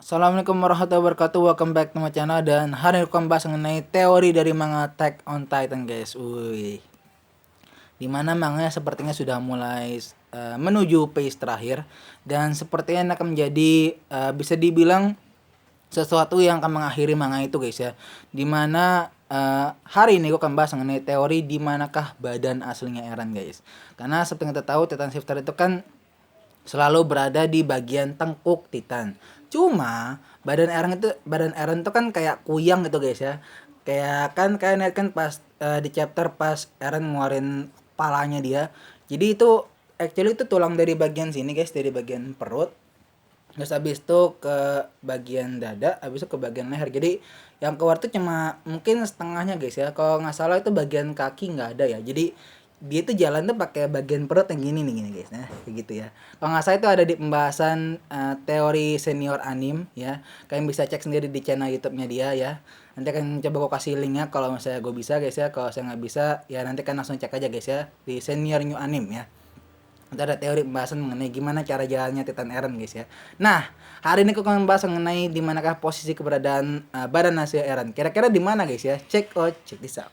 Assalamualaikum warahmatullahi wabarakatuh. Welcome back to my channel. Dan hari ini aku bahas mengenai teori dari manga Attack on Titan, guys. Dimana manganya sepertinya sudah mulai menuju phase terakhir, dan sepertinya akan menjadi bisa dibilang sesuatu yang akan mengakhiri manga itu, guys ya. Dimana hari ini aku akan bahas mengenai teori di manakah badan aslinya Eren, guys. Karena seperti kita tahu, Titan Shifter itu kan selalu berada di bagian tengkuk Titan. Cuma badan Eren itu kan kayak kuyang gitu, guys ya. Kayak net kan pas di chapter pas Eren ngeluarin palanya dia. Jadi itu actually itu tulang dari bagian sini, guys, dari bagian perut. Terus habis itu ke bagian dada, habis itu ke bagian leher. Jadi yang keluar tuh cuma mungkin setengahnya, guys ya. Kalau nggak salah itu bagian kaki nggak ada ya. Jadi dia tuh jalan tuh pakai bagian perut yang gini nih, gini, guys. Nah, kayak gitu ya. Kalau nggak salah itu ada di pembahasan teori senior anim ya. Kalian bisa cek sendiri di channel YouTube-nya dia ya. Nanti akan coba gue kasih linknya kalau misalnya gue bisa, guys ya. Kalau saya nggak bisa ya nanti kan langsung cek aja, guys ya, di senior new anim ya. Itu ada teori pembahasan mengenai gimana cara jalannya Titan Eren, guys ya. Nah, hari ini aku akan membahas mengenai di manakah posisi keberadaan badan asli Eren. Kira-kira di mana, guys ya? Check this out.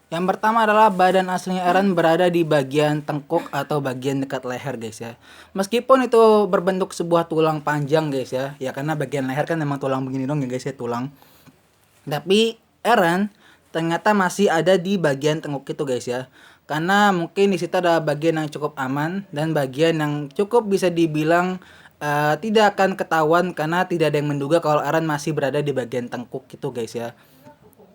Yang pertama adalah badan aslinya Eren berada di bagian tengkuk atau bagian dekat leher, guys ya. Meskipun itu berbentuk sebuah tulang panjang, guys ya. Ya karena bagian leher kan memang tulang begini dong ya, guys ya, tulang. Tapi Eren ternyata masih ada di bagian tengkuk itu, guys ya. Karena mungkin di situ ada bagian yang cukup aman dan bagian yang cukup bisa dibilang tidak akan ketahuan karena tidak ada yang menduga kalau Eren masih berada di bagian tengkuk itu, guys ya.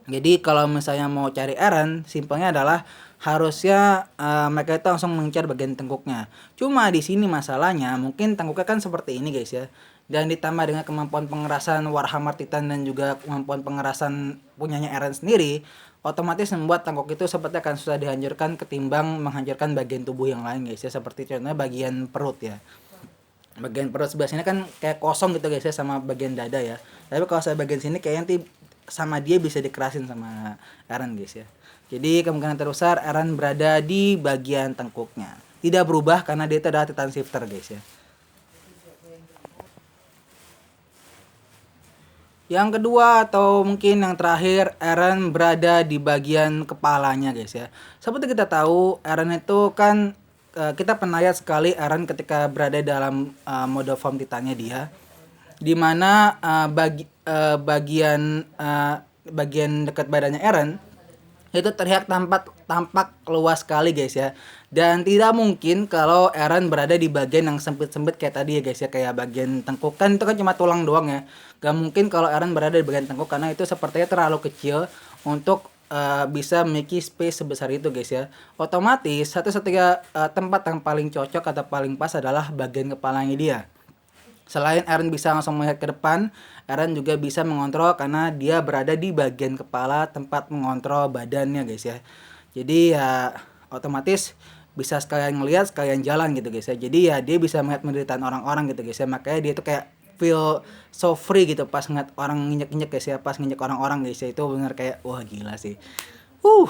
Jadi kalau misalnya mau cari Eren, simpelnya adalah harusnya mereka itu langsung mengincar bagian tengkuknya. Cuma di sini masalahnya mungkin tengkuknya kan seperti ini, guys ya. Dan ditambah dengan kemampuan pengerasan Warhammer Titan dan juga kemampuan pengerasan punyanya Eren sendiri, otomatis membuat tengkuk itu seperti akan susah dihancurkan ketimbang menghancurkan bagian tubuh yang lain, guys ya. Seperti contohnya bagian perut ya. Bagian perut sebelah sini kan kayak kosong gitu, guys ya, sama bagian dada ya. Tapi kalau saya bagian sini kayaknya nanti sama dia bisa dikerasin sama Eren, guys ya. Jadi kemungkinan terbesar Eren berada di bagian tengkuknya. Tidak berubah karena dia itu adalah Titan Shifter, guys ya. Yang kedua atau mungkin yang terakhir, Eren berada di bagian kepalanya, guys ya. Seperti kita tahu, Eren itu kan kita pernah lihat sekali Eren ketika berada dalam mode form Titannya dia, dimana bagian dekat badannya Eren itu terlihat tampak luas sekali, guys ya. Dan tidak mungkin kalau Eren berada di bagian yang sempit-sempit kayak tadi ya, guys ya, kayak bagian tengkuk kan itu kan cuma tulang doang ya. Gak mungkin kalau Eren berada di bagian tengkuk karena itu sepertinya terlalu kecil untuk bisa memiliki space sebesar itu, guys ya. Otomatis satu-satunya tempat yang paling cocok atau paling pas adalah bagian kepalanya dia. Selain Eren bisa langsung melihat ke depan, Eren juga bisa mengontrol karena dia berada di bagian kepala tempat mengontrol badannya, guys ya. Jadi ya otomatis bisa sekalian ngelihat sekalian jalan gitu, guys ya. Jadi ya dia bisa melihat penderitaan orang-orang gitu, guys ya. Makanya dia tuh kayak feel so free gitu pas ngeliat orang nginjek-nginjek, guys ya. Pas nginjek orang-orang, guys ya. Itu bener kayak wah gila sih. Uh.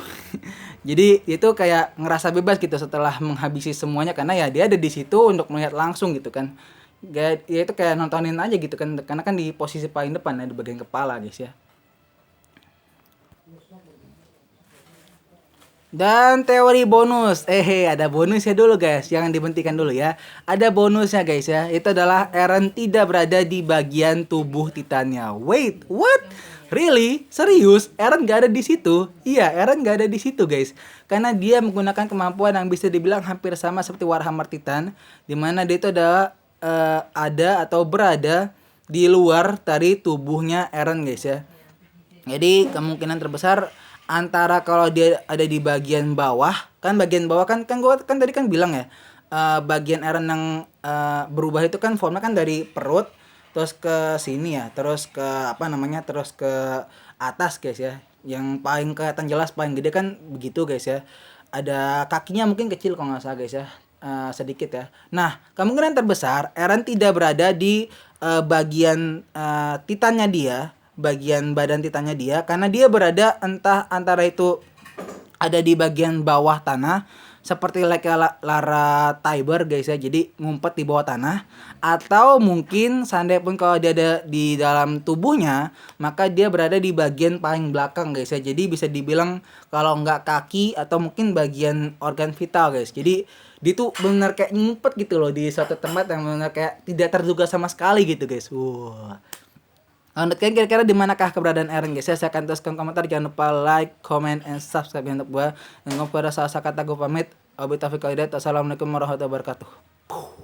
Jadi itu kayak ngerasa bebas gitu setelah menghabisi semuanya karena ya dia ada di situ untuk melihat langsung gitu kan. Ya itu kayak nontonin aja gitu kan karena kan di posisi paling depan ya, di bagian kepala, guys ya. Dan teori bonus, ada bonusnya dulu, guys, jangan dibentikan dulu ya. Ada bonusnya, guys ya. Itu adalah Eren tidak berada di bagian tubuh Titannya. Wait, what? Really? Serius? Eren gak ada di situ? Iya, Eren gak ada di situ, guys. Karena dia menggunakan kemampuan yang bisa dibilang hampir sama seperti Warhammer Titan, dimana dia itu ada atau berada di luar dari tubuhnya Eren, guys ya. Jadi kemungkinan terbesar antara kalau dia ada di bagian bawah, kan bagian bawah kan gua kan tadi kan bilang ya, bagian Eren yang berubah itu kan formnya kan dari perut terus ke sini ya, terus ke apa namanya, terus ke atas, guys ya. Yang paling kelihatan jelas paling gede kan begitu, guys ya. Ada kakinya mungkin kecil kalau nggak salah, guys ya, sedikit ya. Nah kemungkinan terbesar Eren tidak berada di bagian Titannya dia, bagian badan Titannya dia, karena dia berada entah antara itu ada di bagian bawah tanah seperti Lara Tiber guys ya, jadi ngumpet di bawah tanah, atau mungkin seandainya pun kalau dia ada di dalam tubuhnya, maka dia berada di bagian paling belakang guys ya, jadi bisa dibilang kalau nggak kaki atau mungkin bagian organ vital guys. Jadi dia tuh benar kayak ngumpet gitu loh di suatu tempat yang benar kayak tidak terduga sama sekali gitu guys. Menurut kalian kira-kira di manakah keberadaan Eren guys? Saya akan tuliskan komentar. Jangan lupa like, comment, and subscribe untuk gua. Dan gua pada salah kata gua pamit. Wabillahi taufiq wal hidayah. Assalamualaikum warahmatullahi wabarakatuh.